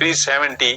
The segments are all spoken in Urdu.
370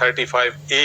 35A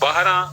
12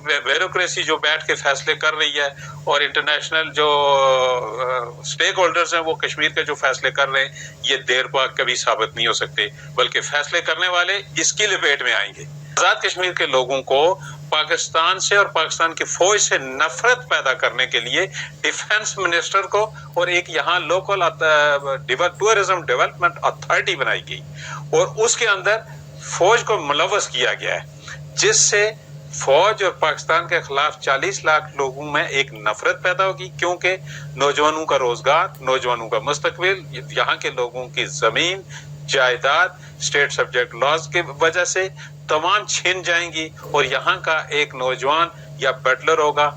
بیوروکریسی جو بیٹھ کے فیصلے کر رہی ہے اور انٹرنیشنل جو سٹیک ہولڈرز ہیں وہ کشمیر کے جو فیصلے کر رہے ہیں، یہ دیر پا کبھی ثابت نہیں ہو سکتے، بلکہ فیصلے کرنے والے اس کی لپیٹ میں آئیں گے۔ آزاد کشمیر کے لوگوں کو پاکستان سے اور پاکستان کی فوج سے نفرت پیدا کرنے کے لیے ڈیفنس منسٹر کو اور ایک یہاں لوکل ٹورزم ڈیولپمنٹ اتھارٹی بنائی گئی اور اس کے اندر فوج کو ملوث کیا گیا ہے، جس سے فوج اور پاکستان کے خلاف 40 لاکھ لوگوں میں ایک نفرت پیدا ہوگی، کیونکہ نوجوانوں کا روزگار، نوجوانوں کا مستقبل، یہاں کے لوگوں کی زمین جائیداد اسٹیٹ سبجیکٹ لاز کی وجہ سے تمام چھن جائیں گی، اور یہاں کا ایک نوجوان یا بٹلر ہوگا،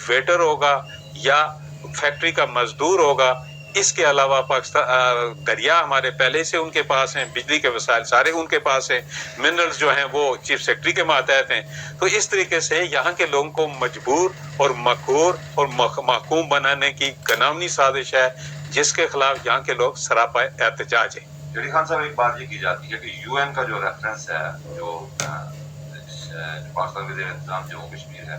ویٹر ہوگا یا فیکٹری کا مزدور ہوگا۔ اس کے علاوہ پاکستان دریا ہمارے پہلے سے ان کے پاس ہیں، بجلی کے وسائل سارے ان کے پاس ہیں، منرلز جو ہیں وہ چیف سیکرٹری کے ماتحت ہیں۔ تو اس طریقے سے یہاں کے لوگوں کو مجبور اور مقہور اور محکوم بنانے کی گناونی سازش ہے، جس کے خلاف یہاں کے لوگ سراپا احتجاج ہیں۔ جلیل خان صاحب، ایک بات یہ کی جاتی ہے کہ یو این کا جو ریفرنس ہے، جو پاکستان کے زیر انتظام جموں کشمیر ہے،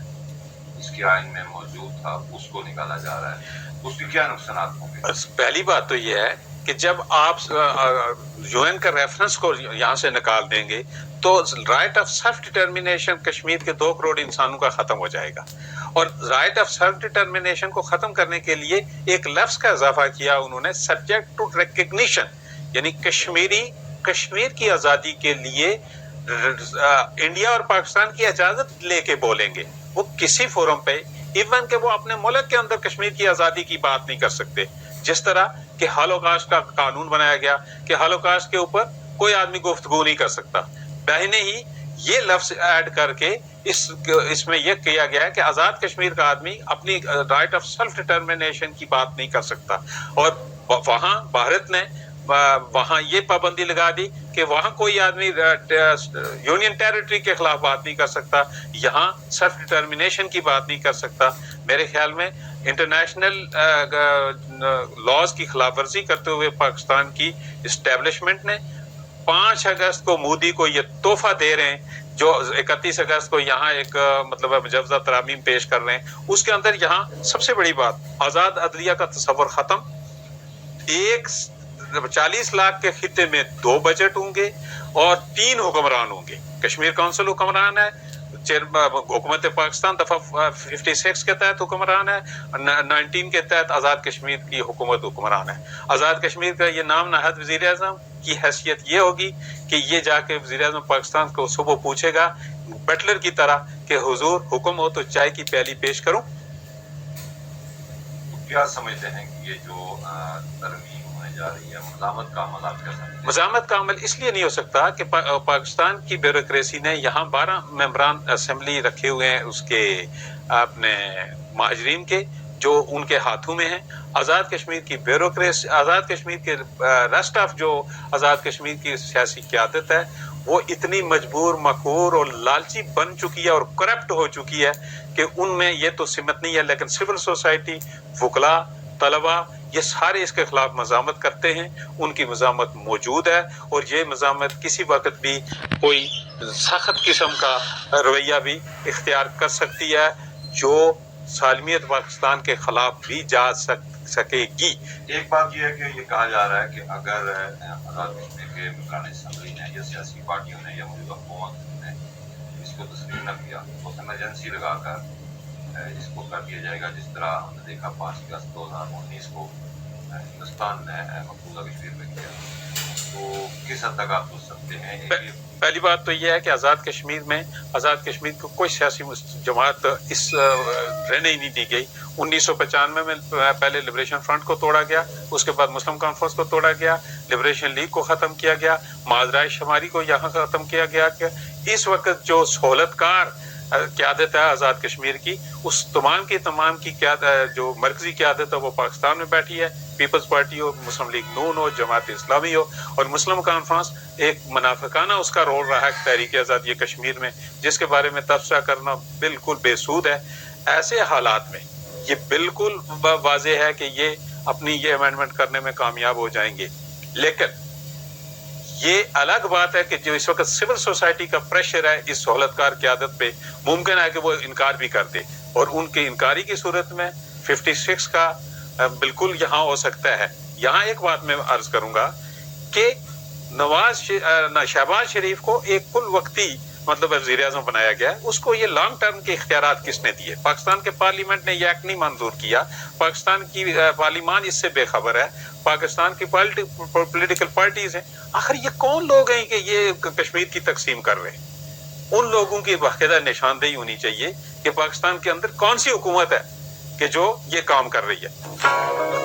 اس کے آئین میں موجود تھا، اس کو نکالا جا رہا ہے، اس کے کیا نقصانات ہوں گے؟ پہلی بات تو یہ ہے کہ جب آپ یو این کا ریفرنس کو یہاں سے نکال دیں گے تو right of self determination Kashmir کے 2 کروڑ انسانوں کا ختم ہو جائے گا، اور رائٹ آف سیلف ڈٹرمنیشن کو ختم کرنے کے لیے ایک لفظ کا اضافہ کیا انہوں نے، سبجیکٹ ٹو ریکگنیشن، یعنی کشمیر کی آزادی کے لیے انڈیا اور پاکستان کی اجازت لے کے بولیں گے۔ وہ کسی فورم پہ ایون کہ وہ اپنے ملک کے اندر کشمیر کی آزادی کی بات نہیں کر سکتے، جس طرح کہ ہالوکاسٹ کا قانون بنایا گیا کہ ہالوکاسٹ کے اوپر کوئی آدمی گفتگو نہیں کر سکتا، بہنے ہی یہ لفظ ایڈ کر کے اس میں یہ کیا گیا ہے کہ آزاد کشمیر کا آدمی اپنی رائٹ آف سیلف ڈٹرمنیشن کی بات نہیں کر سکتا، اور وہاں بھارت نے وہاں یہ پابندی لگا دی کہ وہاں کوئی آدمی یونین ٹیریٹری کے خلاف بات نہیں کر سکتا، یہاں سیلف ڈٹرمنیشن کی بات نہیں کر سکتا۔ میرے خیال میں انٹرنیشنل لاز کی خلاف ورزی کرتے ہوئے پاکستان کی اسٹیبلشمنٹ نے 5 اگست کو مودی کو یہ تحفہ دے رہے ہیں، جو 31 اگست کو یہاں ایک مطلب مجوزہ ترامیم پیش کر رہے ہیں، اس کے اندر یہاں سب سے بڑی بات آزاد عدلیہ کا تصور ختم، 40 لاکھ کے خطے میں 2 بجٹ ہوں گے اور 3 حکمران ہوں گے۔ کشمیر کونسل حکمران ہے، حکومت پاکستان دفعہ 56 کے تحت حکمران ہے، 19 کے تحت آزاد کشمیر کی حکومت حکمران ہے۔ آزاد کشمیر کا یہ نام نہاد وزیر اعظم کی حیثیت یہ ہوگی کہ یہ جا کے وزیر اعظم پاکستان کو صبح پوچھے گا بٹلر کی طرح کہ حضور حکم ہو تو چائے کی پیالی پیش کروں۔ کیا سمجھتے ہیں کہ یہ جو ترمیم ہونے جا رہی ہے، مزاحمت کا عمل آپ کیا سمجھتے ہیں؟ مزاحمت کا عمل اس لیے نہیں ہو سکتا کہ پاکستان کی بیوروکریسی نے یہاں 12 ممبران اسمبلی رکھے ہوئے ہیں اس کے اپنے مہاجرین کے، جو ان کے ہاتھوں میں ہیں۔ آزاد کشمیر کی بیوروکریسی، آزاد کشمیر کے ریسٹ آف جو آزاد کشمیر کی سیاسی قیادت ہے، وہ اتنی مجبور، مقہور اور لالچی بن چکی ہے اور کرپٹ ہو چکی ہے کہ ان میں یہ تو سمت نہیں ہے، لیکن سول سوسائٹی، وکلاء، طلباء، یہ سارے اس کے خلاف مزاحمت کرتے ہیں، ان کی مزاحمت موجود ہے، اور یہ مزاحمت کسی وقت بھی کوئی سخت قسم کا رویہ بھی اختیار کر سکتی ہے، جو سالمیت پاکستان کے خلاف بھی جا سکے گی۔ ایک بات یہ ہے کہ یہ کہا جا رہا ہے کہ اگر آزاد کشمیر کے ممبران اسمبلی نے یا سیاسی پارٹیوں نے یا موجودہ حکومت نے اس کو تسلیم نہ کیا تو ایمرجنسی لگا کر اس کو کر دیا جائے گا، جس طرح ہم نے دیکھا 5 اگست 2019 کو ہندوستان نے مقبوضہ کشمیر میں کیا۔ تو کس حد تک آپ سوچ سکتے ہیں؟ پہلی بات تو یہ ہے کہ آزاد کشمیر کو کوئی سیاسی جماعت اس رہنے ہی نہیں دی گئی۔ 1995 میں پہلے لبریشن فرنٹ کو توڑا گیا، اس کے بعد مسلم کانفرنس کو توڑا گیا، لبریشن لیگ کو ختم کیا گیا، معاذرائے شماری کو یہاں ختم کیا گیا کہ اس وقت جو سہولت کار قیادت ہے آزاد کشمیر کی، اس تمام کی جو مرکزی قیادت ہے وہ پاکستان میں بیٹھی ہے، پیپلز پارٹی ہو، مسلم لیگ نون ہو، جماعت اسلامی ہو، اور مسلم کانفرنس ایک منافقانہ اس کا رول رہا ہے تحریک آزادی کشمیر میں، جس کے بارے میں تبصرہ کرنا بالکل بے سود ہے۔ ایسے حالات میں یہ بالکل واضح ہے کہ یہ اپنی یہ امینڈمنٹ کرنے میں کامیاب ہو جائیں گے، لیکن یہ الگ بات ہے کہ جو اس وقت سول سوسائٹی کا پریشر ہے اس سہولتکار قیادت پہ، ممکن ہے کہ وہ انکار بھی کر دے، اور ان کے انکاری کی صورت میں 56 کا بالکل یہاں ہو سکتا ہے۔ یہاں ایک بات میں عرض کروں گا کہ شہباز شریف کو ایک کل وقتی مطلب وزیر اعظم بنایا گیا ہے، اس کو یہ لانگ ٹرم کے اختیارات کس نے دیے؟ پاکستان کے پارلیمنٹ نے یہ ایکٹ نہیں منظور کیا، پاکستان کی پارلیمان اس سے بے خبر ہے، پاکستان کی پولیٹیکل پارٹیز ہیں۔ آخر یہ کون لوگ ہیں کہ یہ کشمیر کی تقسیم کر رہے ہیں؟ ان لوگوں کی باقاعدہ نشاندہی ہونی چاہیے کہ پاکستان کے اندر کون سی حکومت ہے کہ جو یہ کام کر رہی ہے۔